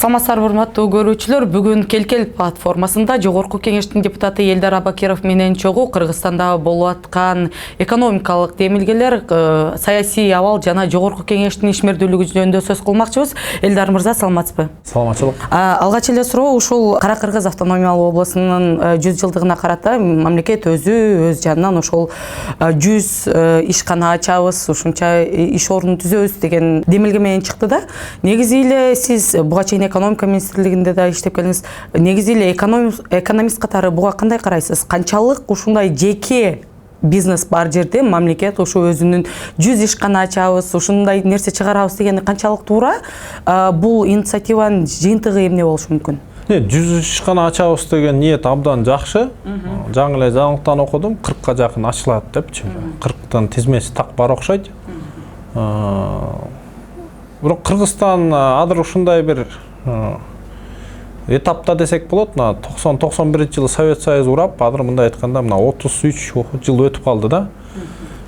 Саламатсыздарбы урматтуу көрүүчүлөр, бүгүн Келкел платформасында Жогорку Кеңештин депутаты Элдар Абакиров менен чогуу Кыргызстанда болуп аткан экономикалык демилгелер, саясий абал жана Жогорку Кеңештин ишмердүүлүгү жөнүндө сөз кылмакчыбыз. Элдар мырза, саламатсызбы? Саламатчылык. Алгач эле суроо, ушул Кара Кыргыз автономиялык облусунун 100 жылдыгына карата мамлекет өз жанынан ошол 100 ишкана ачабыз, ушунча иш ордун түзөбүз деген демилге менен чыкты да. Негизи эле сиз буга чейин экономика министрлигинде да иштеп келдиңиз. Негизи эле экономист катары буга кандай карайсыз? Канчалык ушундай жеке бизнес бар жерде мамлекет ушу өзүнүн 100 ишкана ачабыз, ушундай нерсе чыгарабыз дегени канчалык туура? Бул инициативанын жыйынтыгы эмне болушу мүмкүн? 100 ишкана ачабыз деген ниет абдан жакшы. Жаңы эле жаңылыктан окудум, 40ка жакын ачылат депчи. 40тын тизмеси так бар окшойт. Бирок Кыргызстан азыр ушундай бир этапта десек болот. 90-91 Совет Союзу урап, азыр мындай айтканда 33 жыл өтүп калды да.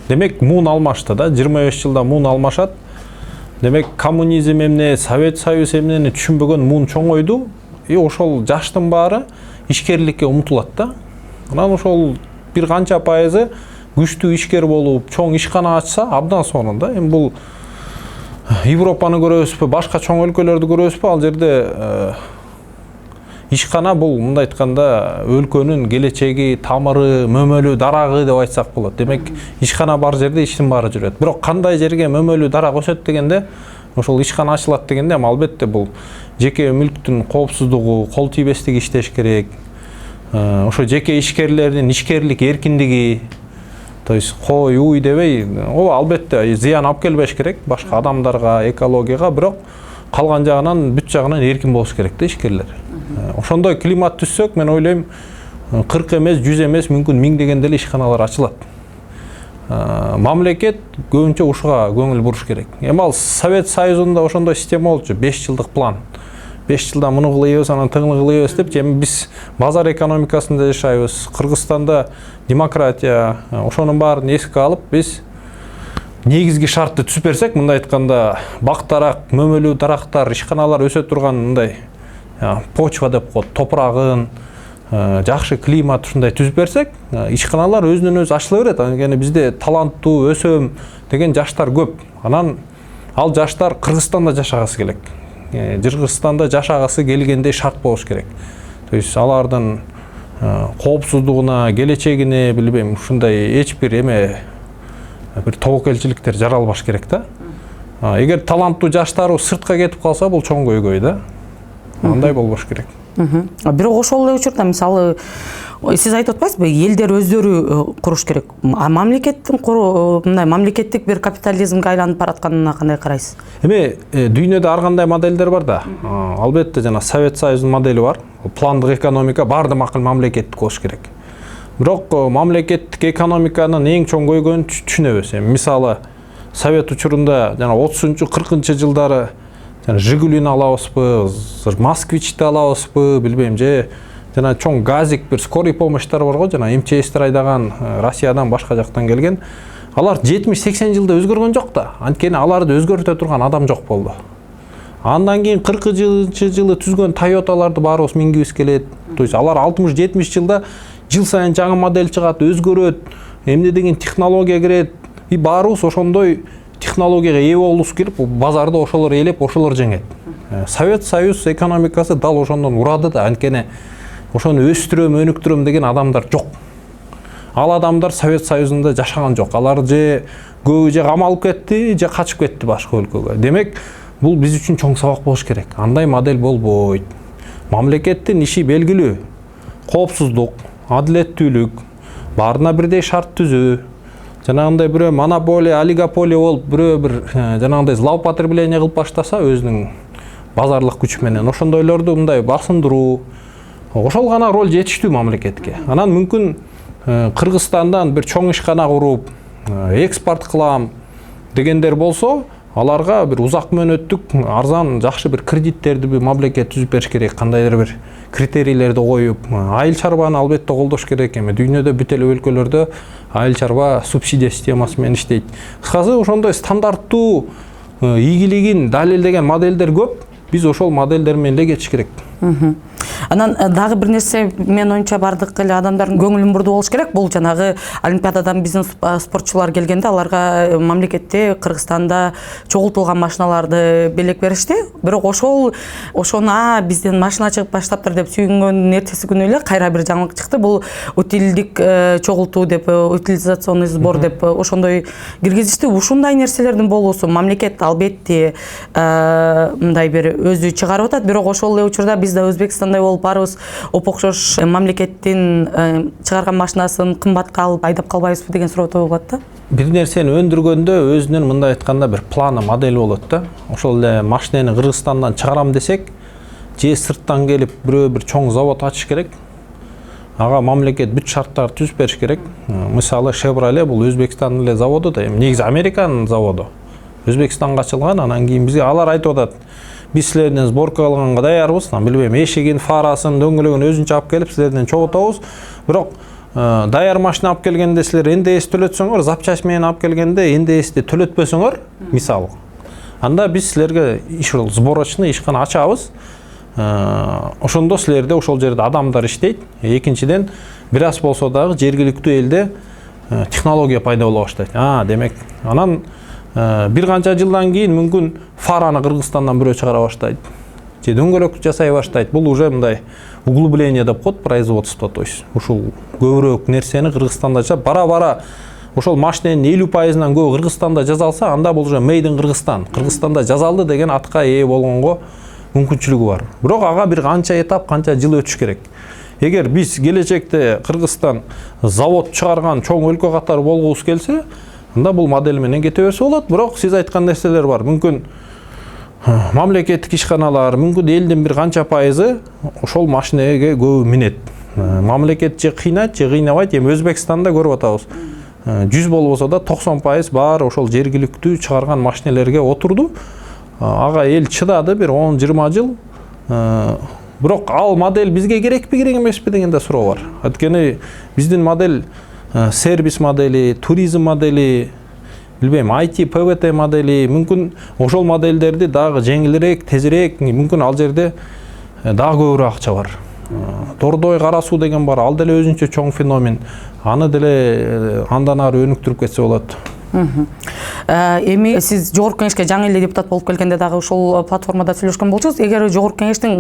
Демек муун алмашты да, 25 жылда муун алмашат. Демек коммунизм эмне, Совет Союз эмнени түшүнбөгөн муун чоңойду. Ошол жаштын баары ишкерликке умтулат да. Анан ошол бир канча пайызы күчтүү ишкер болуп, чоң ишкана ачса, абдан сонун да. Эми бул Европаны көрөбүзбү, башка чоң өлкөлөрдү көрөбүзбү? Ал жерде ишкана бул мындай айтканда өлкөнүн келечеги, тамыры, мөмөлү дарагы деп айтсак болот. Демек, ишкана бар жерде иштин баары жүрөт. Бирок кандай жерге мөмөлү дарак өсөт дегенде, ошол ишкана ачылат дегенде, албетте бул жеке мүлктүн коопсуздугу, кол тийбестиги иштеш керек. Ошо жеке ишкерлердин ишкерлик эркиндиги, то есть кой, уй дебей, ол албетте зыян алып келбеш керек башка адамдарга, экологияга, бирок калган жагынан, бүт жагынан эркин болуш керек да ишкерлер. Ошондой климат түзсөк, мен ойлойм 40 эмес, 100 эмес, мүмкүн 1000 дегенде эле ишканалар ачылат. Мамлекет көбүнчө ушуга көңүл буруш керек. Эми ал Совет Союзунда ошондой система болчу, 5 жылдык план. 5 жылда муну кылыбыз, анан тыгыны кылыбыз деп, эми биз базар экономикасында жашайбыз. Кыргызстанда демократия, ошонун баарын эске алып, биз негизги шартты түзүп берсек, мындай айтканда, бактарак, мөмөлүү дарактар, ишканалар өсө турган мындай почва деп коет, топурагын, жакшы климат ушундай түзүп берсек, ишканалар өзүнөн өзү ачыла берет. Анткени бизде таланттуу, өсөм деген жаштар көп. Анан ал жаштар Кыргызстанда жашагысы келет. Кыргызстанда жашагысы келгенде шарт болуш керек. То есть алардын коопсуздугуна, келечегине, билбейм, ушундай эч бир эме, бир тобокелчиликтер жаралбаш керек да. Эгер таланттуу жаштары сыртка кетип калса, бул чоң көйгөй да. Андай болбош керек. Бирок ошол эле учурда, мисалы, сиз айтып атпайсызбы, элдер өздөрү куруш керек. Мындай мамлекеттик бир капитализмге айланып баратканына кандай карайсыз? Эми дүйнөдө ар кандай моделдер бар да. Албетте жана Совет Союзунун модели бар. Пландык экономика баарды макул мамлекеттик болуш керек. Бирок мамлекеттик экономиканын эң чоң көйгөйүн түшүнөбүз. Мисалы, Совет учурунда жана 30-40 жылдары Жигулини алабызбы, Москвичти алабызбы, билбейм, же жана чоң газик бир скорый помощьтар бар го, жана МЧСтер айдаган, Россиядан башка жактан келген. Алар 70-80 жылда өзгөргөн жок да. Анткени аларды өзгөртө турган адам жок болду. Андан кийин 40 жылы түзгөн Toyotаларды баарыбыз мингибиз келет. То есть алар 60-70 жылда жыл сайын жаңы модель чыгат, өзгөрөт, эмне деген технология кирет. И баарыбыз ошондой технологияга ээ болгубуз келип, базарда ошолор ээлеп, ошолор жеңет. Совет Союз экономикасы дал ошондон урады да, анткени ошону өстүрөм, өнүктүрөм деген адамдар жок. Ал адамдар Совет Союзунда жашаган жок. Алар же көбү же камалып кетти, же качып кетти башка өлкөгө. Демек, бул биз үчүн чоң сабак болуш керек. Андай модель болбойт. Мамлекеттин иши белгилүү. Коопсуздук, адилеттүүлүк, баарына бирдей шарт түзүү. Жанагындай бирөө монополия, олигополия болуп, бирөө бир жанагындай злоупотребление кылып баштаса өзүнүн базарлык күчү менен, ошондойлорду мындай басындыруу, ошол гана роль жетиштүү мамлекетке. Анан мүмкүн Кыргызстандан бир чоң ишкана куруп, экспорт кылам дегендер болсо, аларга бир узак мөөнөттүк арзан жакшы бир кредиттерди мамлекет түзүп бериш керек, кандайдыр бир критерийлерди коюп, айыл чарбаны албетте колдош керек. Эми дүйнөдө бүт эле өлкөлөрдө айыл чарба субсидия системасы менен иштейт. Кыскасы ошондой стандарттуу ийгилигин далилдеген моделдер көп. биз ошол моделдер менен эле кетиш керек. Анан дагы бир нерсе мен оюнча бардык эле адамдардын көңүлүн бурду болуш керек. Бул жанагы олимпиададан биздин спортчулар келгенде аларга мамлекетте Кыргызстанда чогултулган машиналарды белек беришти. Бирок ошону бизден машина чыгып баштаптыр деп сүйүнгөндүн эртеси күнү эле кайра бир жаңылык чыкты. Бул утилдик чогултуу деп, утилизационный сбор деп ошондой киргизишти. Ушундай нерселердин болуусу мамлекет албетте мындай бир өзү чыгарып атат. Бирок ошол эле учурда биз да Өзбекстандай болуп барыбыз оп-окшош мамлекеттин чыгарган машинасын кымбатка алып айдап калбайбызбы деген суроо болот да. Бир нерсени өндүргөндө өзүнүн мындай айтканда бир планы, модели болот да. Ошол эле машинени Кыргызстандан чыгарам десек, же сырттан келип бир чоң завод ачыш керек. Ага мамлекет бүт шарттарды түзүп бериш керек. Мисалы Chevrolet бул Өзбекстандын эле заводу да, эми негизи Американын заводу. Өзбекстанга ачылган, анан кийин бизге алар айтып атат. Биз силерден сборка алганга даярбыз, билбейм, эшигин, фарасын, дөңгөлөгүн өзүнчө алып келип силерден чогултобуз. Бирок даяр машина алып келгенде силер НДС төлөтсөңөр, запчасть менен алып келгенде НДСти төлөтпөсөңөр, мисалы. Анда биз силерге ушул сборочный ишкана ачабыз. Ошондо силерде ошол жерде адамдар иштейт. Экинчиден, бир аз болсо дагы жергиликтүү элде технология пайда боло баштайт. Демек, анан бир канча жылдан кийин мүмкүн фараны Кыргызстандан бирөө чыгара баштайт. Же дөңгөлөк жасай баштайт. Бул уже мындай углубление деп коет производство, то есть ушул көбүрөөк нерсени Кыргызстанда жасап, бара-бара ошол машиненин 50%-нан көбү Кыргызстанда жасалса, анда бул уже made in Кыргызстан, Кыргызстанда жасалды деген атка ээ болгонго мүмкүнчүлүгү бар. Бирок ага бир канча этап, канча жыл өтүш керек. Эгер биз келечекте Кыргызстан завод чыгарган чоң өлкө катары болгубуз келсе, анда бул модель менен кете берсе болот. Бирок сиз айткан нерселер бар. Мүмкүн мамлекеттик ишканалар, мүмкүн элдин бир канча пайызы ошол машинеге көбү минет. Мамлекет же кыйнайт, же кыйнабайт. Эми Өзбекстанда көрүп атабыз. 100 болбосо да 90% баары ошол жергиликтүү чыгарган машинелерге отурду. Ага эл чыдады бир 10-20 жыл. Бирок ал модель бизге керекпи, керек эмеспи деген да суроо бар. Анткени биздин модель сервис модели, туризм модели, билбейм, IT, ПВТ модели, мүмкүн ошол модельдерди дагы жеңилирээк, тезирээк, мүмкүн ал жерде дагы көбүрөөк акча бар. Тордой кара суу деген бар, ал деле өзүнчө чоң феномен. Аны деле андан ары өнүктүрүп кетсе болот. Эми сиз жогорку кеңешке жаңы эле депутат болуп келгенде дагы ушул платформада сүйлөшкөн болчуңуз. Эгер жогорку кеңештин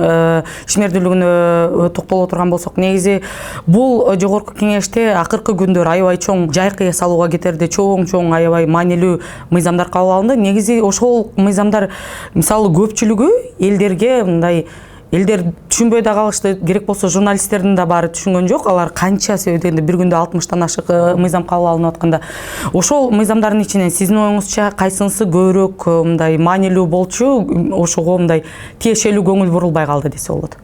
ишмердүүлүгүнө токтоло турган болсок, негизи бул жогорку кеңеште акыркы күндөр аябай чоң жайкы эс алууга кетерде чоң аябай маанилүү мыйзамдар кабыл алынды. Негизи ошол мыйзамдар мисалы көпчүлүгү элдерге мындай элдер түшүнбөй да калышты, керек болсо журналисттердин да баары түшүнгөн жок. Алар канчасы дегенде бир күндө 60тан ашык мыйзам кабыл алынып атканда, ошол мыйзамдардын ичинен сиздин оюңузча кайсынысы көбүрөөк мындай маанилүү болчу, ошого мындай тиешелүү көңүл бурулбай калды десе болот?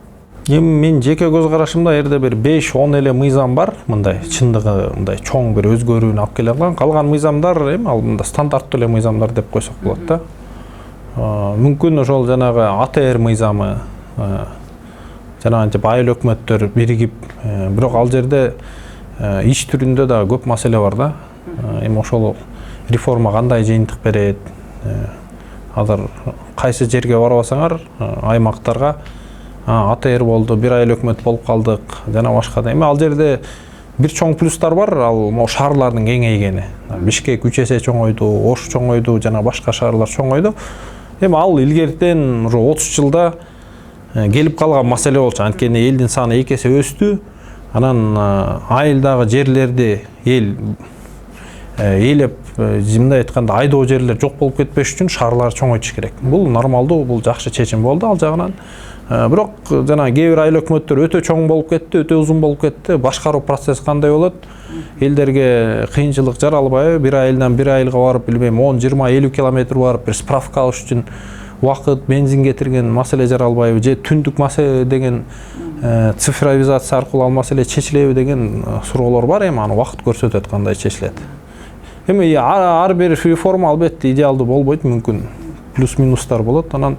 Эми мен жеке көз карашымда эрде бир 5-10 эле мыйзам бар, мындай чындыгы мындай чоң бир өзгөрүүнү алып келе алган. Калган мыйзамдар эми ал мында стандарттуу эле мыйзамдар деп койсок болот да. Мүмкүн ошол жанагы АТР мыйзамы, жанагынча айыл өкмөттөр биригип, бирок ал жерде иш түрүндө да көп маселе бар да. Эми ошол реформа кандай жыйынтык берет? Азыр кайсы жерге барбасаңар, аймактарга АТР болду, бир айыл өкмөт болуп калдык, жана башка да. Эми ал жерде бир чоң плюстар бар, ал шаарлардын кеңейгени. Бишкек 3 эсе чоңойду, Ош чоңойду, жана башка шаарлар чоңойду. Эми ал илгертен уже 30 жылда келип калган маселе болчу. Анткени элдин саны 2 эсе өстү. Анан айылдагы жерлерди эл ээлеп, мындай айтканда айдоо жерлер жок болуп кетпеш үчүн шаарлар чоңойтуш керек. Бул нормалдуу, бул жакшы чечим болду ал жагынан. Бирок жана кээ бир айыл өкмөттөр өтө чоң болуп кетти, өтө узун болуп кетти. Башкаруу процесс кандай болот? Элдерге кыйынчылык жаралбайбы? Бир айылдан бир айылга барып, билбейм, 10, 20, 50 километр барып бир справка алыш үчүн вакыт, бензин кетирген маселе жаралбайбы? Же түндүк маселе деген цифровизация аркылуу ал маселе чечилеби деген суроолор бар. Эми аны вакыт көрсөтөт кандай чечилет. Эми ар бир реформа албетте идеалдуу болбойт, мүмкүн плюс-минустар болот. Анан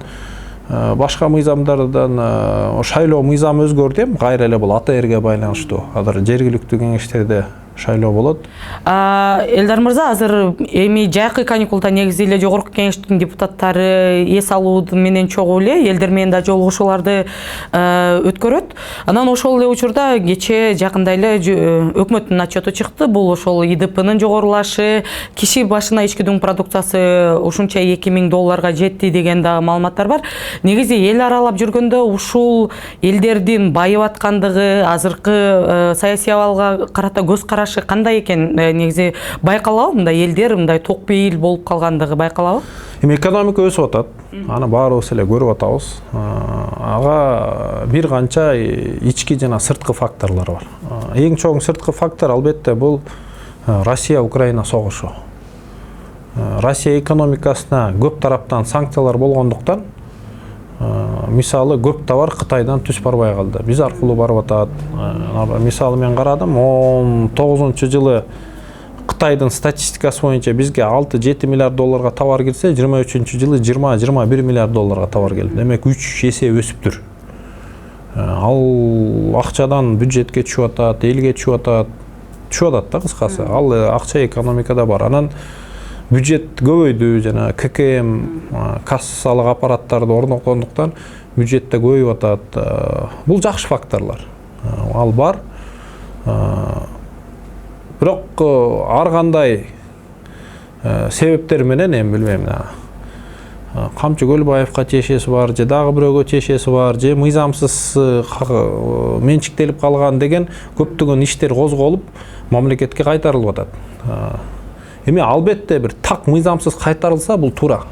башка мыйзамдардан шайлоо мыйзамы өзгөрдү, кайра эле бул АТРге байланыштуу. Азыр жергиликтүү кеңештерде шайлоо болот. Элдар мырза, азыр эми жайкы каникулда негизи эле жогорку кеңештин депутаттары эс алуу менен чогуу эле элдер менен да жолугушууларды өткөрөт. Анан ошол эле учурда кечээ жакында эле өкмөттүн отчету чыкты. Бул ошол ИДПнын жогорулашы, киши башына ички дуң продукциясы ушунча $2000 жетти деген да маалыматтар бар. Негизи эл аралап жүргөндө ушул элдердин байып аткандыгы, азыркы саясий абалга карата көз карашы кандай экен, негизи байкалабы, мындай элдер мындай ток бейил болуп калгандыгы байкалабы? Эми экономика өсүп атат. Аны баарыбыз эле көрүп атабыз. Ага бир канча ички жана сырткы факторлор бар. Эң чоң сырткы фактор албетте бул Россия-Украина согушу. Россия экономикасына көп тараптан санкциялар болгондуктан, мисалы көп товар Кытайдан түз барбай калды. Биз аркылуу барып атат. Мисалы мен карадым, 19-жылы Кытайдын статистикасы боюнча бизге $6-7 миллиард товар кирсе, 23-жылы $20-21 миллиард товар келди. Демек 3 эсе өсүптүр. Ал акчадан бюджетке түшүп атат, элге түшүп атат да кыскасы. Ал акча экономикада бар. Анан бюджет көбөйдү, жана ККМ кассалык аппараттарды орноткондуктан бюджетте көбөйүп атат. Бул жакшы факторлор. Ал бар. Бирок ар кандай себептер менен, эми билбейм, Камчы Көлбаевка тиешеси бар, же дагы бирөөгө тиешеси бар, же мыйзамсыз менчиктелип калган деген көптөгөн иштер козголуп, мамлекетке кайтарылып атат. Эми албетте бир так мыйзамсыз кайтарылса бул туура.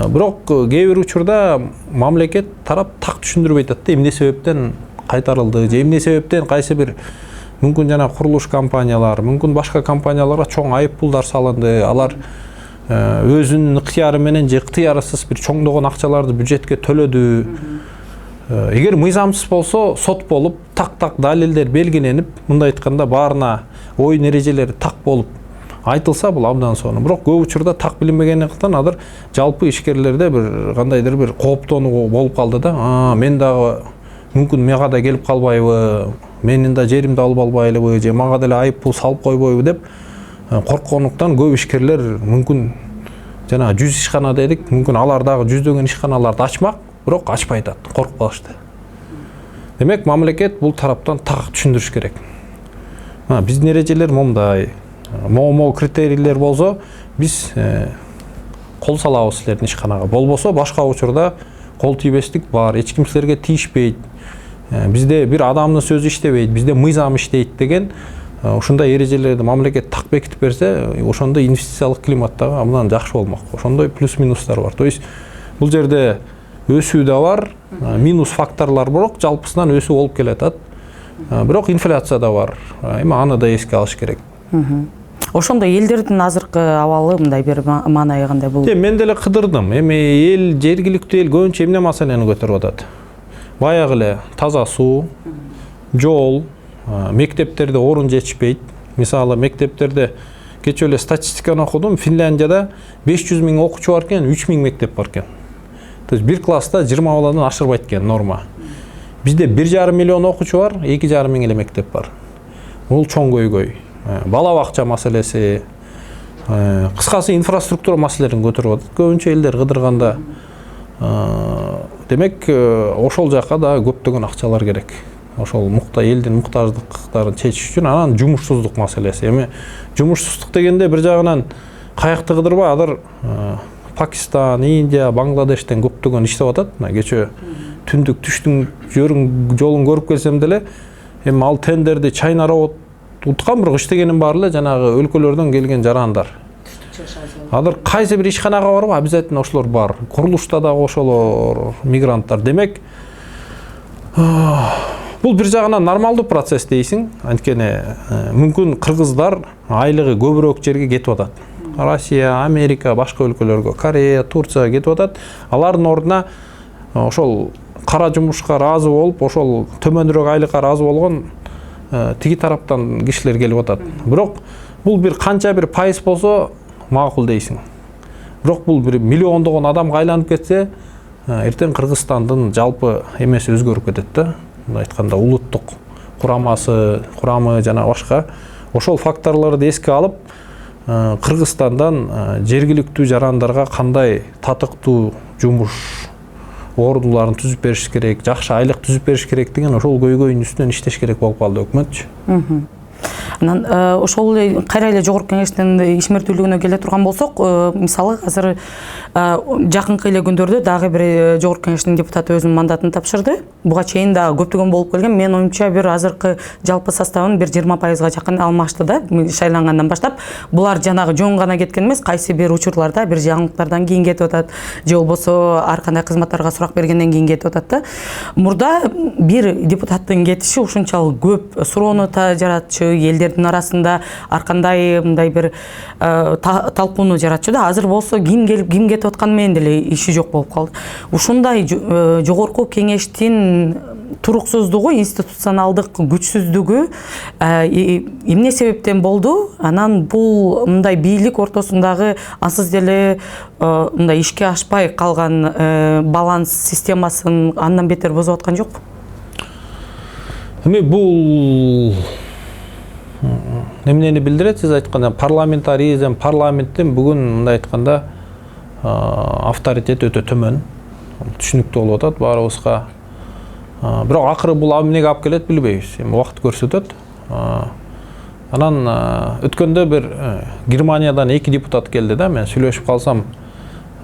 Бирок кээ бир учурда мамлекет тарап так түшүндүрбөй атат да, эмне себептен кайтарылды, же эмне себептен кайсы бир мүмкүн жана курулуш компаниялар, мүмкүн башка компанияларга чоң айыппулдар салынды. Алар өзүнүн ыктыяры менен же ыктыярсыз бир чоңдогон акчаларды бюджетке төлөдү. Эгер мыйзамсыз болсо, сот болуп, так далилдер белгиленип, мындай айтканда баарына оюн эрежелери так болуп айтылса, бул абдан сонун. Бирок көп учурда так билинбегендиктен азыр жалпы ишкерлерде бир кандайдыр бир кооптонуу болуп калды да. Мен дагы мүмкүн мага да келип калбайбы, менин да жеримди алып албайлыбы, же мага деле айыппул салып койбойбу деп корккондуктан көп ишкерлер мүмкүн жана 100 ишкана дедик, мүмкүн алар дагы жүздөгөн ишканаларды ачмак, бирок ачпай атат, коркуп калышты. Демек мамлекет бул тараптан так түшүндүрүш керек. Биздин эрежелер момундай, могу критерийлер болсо, биз кол салабыз силердин ишканага. Болбосо башка учурда кол тийбестик бар, эч ким силерге тийишпейт. Бизде бир адамдын сөзү иштебейт, бизде мыйзам иштейт деген ушундай эрежелерди мамлекет так бекитип берсе, ошондо инвестициялык климат дагы абдан жакшы болмок. Ошондой плюс-минустар бар. То есть бул жерде өсүү да бар, минус факторлор бирок жалпысынан өсүү болуп келатат. Бирок инфляция да бар. Эми аны да эске алыш керек. Ошондо элдердин азыркы абалы мындай бир маанайы кандай бул? Мен деле кыдырдым. Эми эл, жергиликтүү эл көбүнчө эмне маселени көтөрүп атат? Баягы эле таза суу, жол, мектептерде орун жетишпейт. Мисалы мектептерде кечээ эле статистиканы окудум, Финляндияда 500 000 окуучу бар экен, 3000 мектеп бар экен. То есть бир класста 20 баладан ашырбайт экен норма. Бизде 1,5 миллион окуучу бар, 2,5 миң эле мектеп бар. Бул чоң көйгөй. Бала бакча маселеси, кыскасы инфраструктура маселелерин көтөрүп атат. Көбүнчө элдер кыдырганда. Демек, ошол жакка да көптөгөн акчалар керек. Ошол элдин муктаждыктарын чечиш үчүн. Анан жумушсуздук маселеси. Эми жумушсуздук дегенде бир жагынан каякты кыдырбай, азыр Пакистан, Индия, Бангладештен көптөгөн иштеп атат. Кечээ түндүк түштүн жолун көрүп келсем деле, эми ал тендерди Чайна робот уткан, бирок иштегенин баары эле жанагы өлкөлөрдөн келген жарандар. Азыр кайсы бир ишканага барбы, обязательно ошолор бар. Курулушта дагы ошолор мигранттар. Демек, бул бир жагынан нормалдуу процесс дейсиң. Анткени мүмкүн кыргыздар айлыгы көбүрөөк жерге кетип атат. Россия, Америка, башка өлкөлөргө, Корея, Турция кетип атат. Алардын ордуна ошол кара жумушка ыраазы болуп, ошол төмөнүрөөк айлыкка ыраазы болгон тиги тараптан кишилер келип атат. Бирок бул бир канча бир пайыз болсо макул дейсиң. Бирок бул бир миллиондогон адамга айланып кетсе, эртең Кыргызстандын жалпы эмеси өзгөрүп кетет да. Мындай айтканда улуттук курамы жана башка ошол факторлорду эске алып Кыргызстандан жергиликтүү жарандарга кандай татыктуу жумуш ордуларын түзүп бериш керек, жакшы айлык түзүп бериш керек деген ошол көйгөйдүн үстүнөн иштеш керек болуп калды өкмөтчү. Анан ошол кайра эле жогорку кеңештин ишмердүүлүгүнө келе турган болсок, мисалы азыр жакынкы эле күндөрдө дагы бир жогорку кеңештин депутаты өзүнүн мандатын тапшырды. Буга чейин да көптөгөн болуп келген. Мен оюмча бир азыркы жалпы составын бир 20%га жакын алмашты да, шайлангандан баштап. Булар жанагы жөн гана кеткен эмес, кайсы бир учурларда бир жаңылыктардан кийин кетип атат, же болбосо ар кандай кызматтарга сурак бергенден кийин кетип атат да. Мурда бир депутаттын кетиши ушунчалык көп суроону жаратчу, элдердин арасында ар кандай мындай бир талкууну жаратчу да. Азыр болсо ким келип ким кетип атканы менен деле иши жок болуп калды. Ушундай жогорку кеңештин туруксуздугу, институционалдык күчсүздүгү эмне себептен болду? Анан бул мындай бийлик ортосундагы ансыз деле мындай ишке ашпай калган баланс системасын андан бетер бузуп аткан жокпу? Эми бул эмнени билдирет? Сиз айтканда парламентаризм, парламенттин бүгүн мындай айтканда авторитети өтө төмөн. Түшүнүктүү болуп атат баарыбызга. Бирок акыры бул эмнеге алып келет билбейбиз. Эми убакыт көрсөтөт. Анан өткөндө бир Германиядан 2 депутат келди да, мен сүйлөшүп калсам,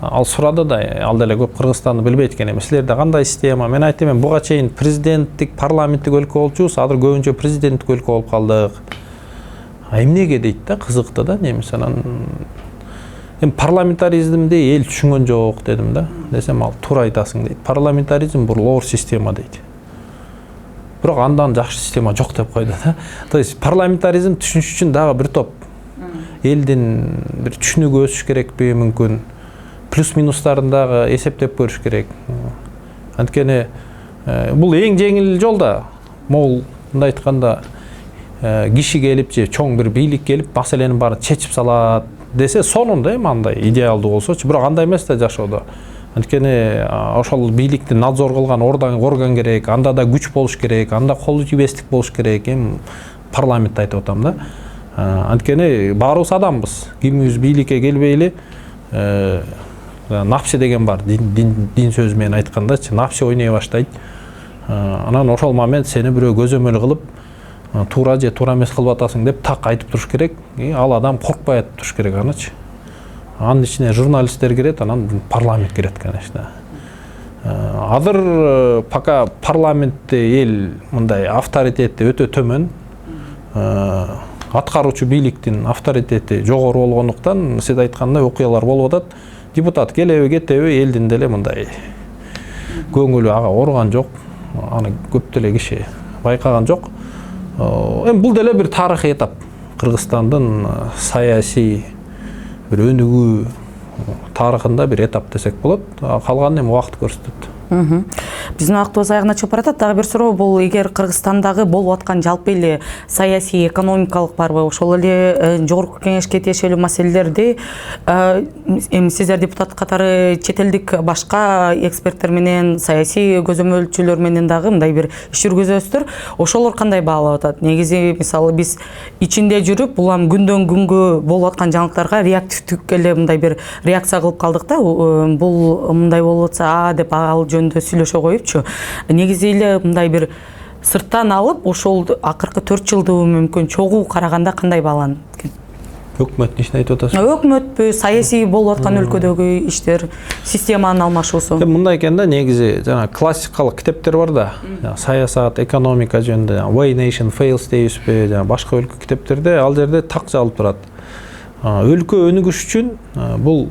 ал сурады да, ал деле көп Кыргызстанды билбейт экен. Силерде кандай система? Мен айттым, буга чейин президенттик, парламенттик өлкө болчубуз, азыр көбүнчө президенттик өлкө болуп калдык. Эмнеге дейт да, кызыкты да, немесе анан парламентаризмди эл түшүнгөн жок дедим да. Десем, ал туура айтасың дейт. Парламентаризм бул оор система дейт. Бирок андан жакшы система жок деп койду да. То есть парламентаризм түшүнүш үчүн дагы бир топ элдин бир түшүнүгү өсүш керекпи, мүмкүн плюс-минустарын дагы эсептеп көрүш керек. Анткени бул эң жеңил жол да. Могул мындай айтканда киши келип же чоң бир бийлик келип маселенин баарын чечип салат десе, сонунда эми андай идеалдуу болсочу, бирок андай эмес да жашоодо. Анткени ошол бийликти надзор кылган орган керек, анда да күч болуш керек, анда кол тийбестик болуш керек. Эми парламентти айтып атам да. Анткени баарыбыз адамбыз. Кимибиз бийликке келбейли, напси деген бар, дин сөзү менен айткандачы, напси ойной баштайт. Анан ошол момент сени бирөө көзөмөл кылып, туура же туура эмес кылып атасың деп так айтып туруш керек. Ал адам коркпай айтып туруш керек анычы. Анын ичине журналисттер кирет, анан парламент кирет, конечно. Азыр пока парламентте эл мындай авторитети өтө төмөн, аткаруучу бийликтин авторитети жогору болгондуктан, сиз айткандай окуялар болуп атат. Депутат келеби кетеби, элдин деле мындай көңүлү ага ооруган жок. Аны көп деле киши байкаган жок. Эми бул деле бир тарыхый этап. Кыргызстандын саясий бир өнүгүү тарыхында бир этап десек болот. Калганын эми убакыт көрсөтөт. Биздин убактыбыз аягына чыгып баратат. Дагы бир суроо, бул эгер Кыргызстандагы болуп аткан жалпы эле саясий, экономикалык барбы, ошол эле жогорку кеңешке тиешелүү маселелерди эми сиздер депутат катары чет элдик башка эксперттер менен, саясий көзөмөлчүлөр менен дагы мындай бир иш жүргүзөсүздөр. Ошолор кандай баалап атат? Негизи мисалы биз ичинде жүрүп, бул күндөн күнгө болуп аткан жаңылыктарга реактивдик эле мындай бир реакция кылып калдык да. Бул мындай болуп атса деп ал жөнүндө сүйлөшө коюпчу. Негизи эле мындай бир сырттан алып, ошол акыркы 4 жылды мүмкүн чогуу караганда кандай бааланат экен? Өкмөттүн ишин айтып атасыз. Өкмөтпү, саясий болуп аткан өлкөдөгү иштер, системанын алмашуусу. Мындай экен да, негизи жана классикалык китептер бар да. Саясат, экономика жөнүндө Why Nation Fails дейбизби, жана башка өлкө китептерде ал жерде так жазылып турат. Өлкө өнүгүш үчүн бул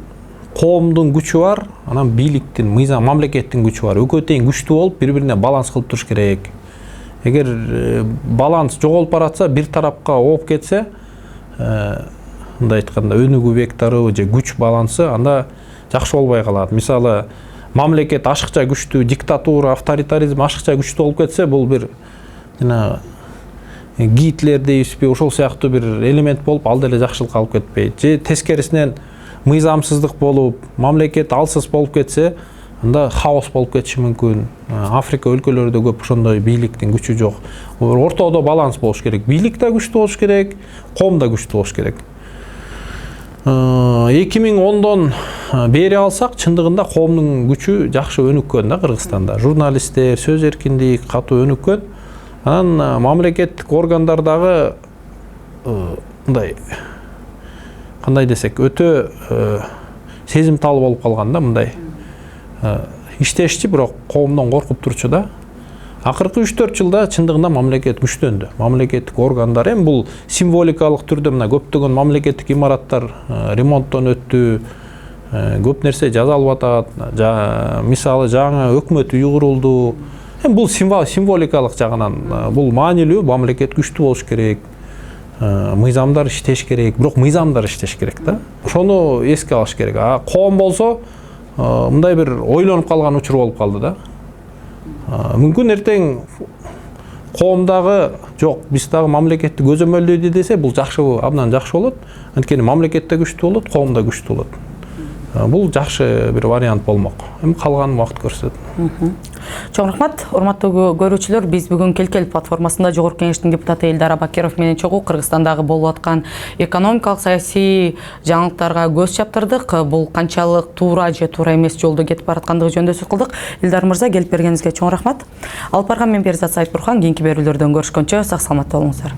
коомдун күчү бар, анан бийликтин, мыйзам, мамлекеттин күчү бар. Экөө тең күчтүү болуп, бири-бирине баланс кылып туруш керек. Эгер баланс жоголуп баратса, бир тарапка ооп кетсе, мындай айтканда өнүгүү вектору же күч балансы анда жакшы болбой калат. Мисалы, мамлекет ашыкча күчтүү, диктатура, авторитаризм ашыкча күчтүү болуп кетсе, бул бир жана Гитлер дейбизби, ошол сыяктуу бир элемент болуп, ал деле жакшылыкка алып кетпейт. Же тескерисинен мыйзамсыздык болуп, мамлекет алсыз болуп кетсе, анда хаос болуп кетиши мүмкүн. Африка өлкөлөрүндө көп ошондой бийликтин күчү жок. Ортодо баланс болуш керек. Бийлик да күчтүү болуш керек, коом да күчтүү болуш керек. 2010дон бери алсак, чындыгында коомдун күчү жакшы өнүккөн да Кыргызстанда. Журналисттер, сөз эркиндик катуу өнүккөн. Анан мамлекеттик органдардагы мындай кандай десек, өтө сезимтал болуп калган да, мындай иштешчи, бирок коомдон коркуп турчу да. Акыркы 3-4 жылда чындыгында мамлекет күчтөндү. Мамлекеттик органдар эми бул символикалык түрдө мына көптөгөн мамлекеттик имараттар ремонттон өттү, көп нерсе жасалып атат. Мисалы жаңы өкмөт үйү курулду. Эми бул символикалык жагынан бул маанилүү, мамлекет күчтүү болуш керек. Мыйзамдар иштеш керек, бирок мыйзамдар иштеш керек да. Ошону эске алыш керек. Коом болсо мындай бир ойлонуп калган учур болуп калды да. Мүмкүн эртең коомдагы жок, биз дагы мамлекетти көзөмөлдөйдү десе, бул жакшы, абдан жакшы болот. Анткени мамлекет да күчтүү болот, коом да күчтүү болот. Бул жакшы бир вариант болмок. Эми калганын убакыт көрсөтөт. Чоң рахмат, урматтуу көрүүчүлөр. Биз бүгүн Келкел платформасында Жогорку Кеңештин депутаты Элдар Абакиров менен чогуу Кыргызстандагы болуп аткан экономикалык саясий жаңылыктарга көз чаптырдык. Бул канчалык туура же туура эмес жолдо кетип бараткандыгы жөнүндө сөз кылдык. Элдар мырза, келип бергениңизге чоң рахмат. Алып барган мен Перизат Сайытбурхан. Кийинки берүүлөрдөн көрүшкөнчө сак саламатта болуңуздар.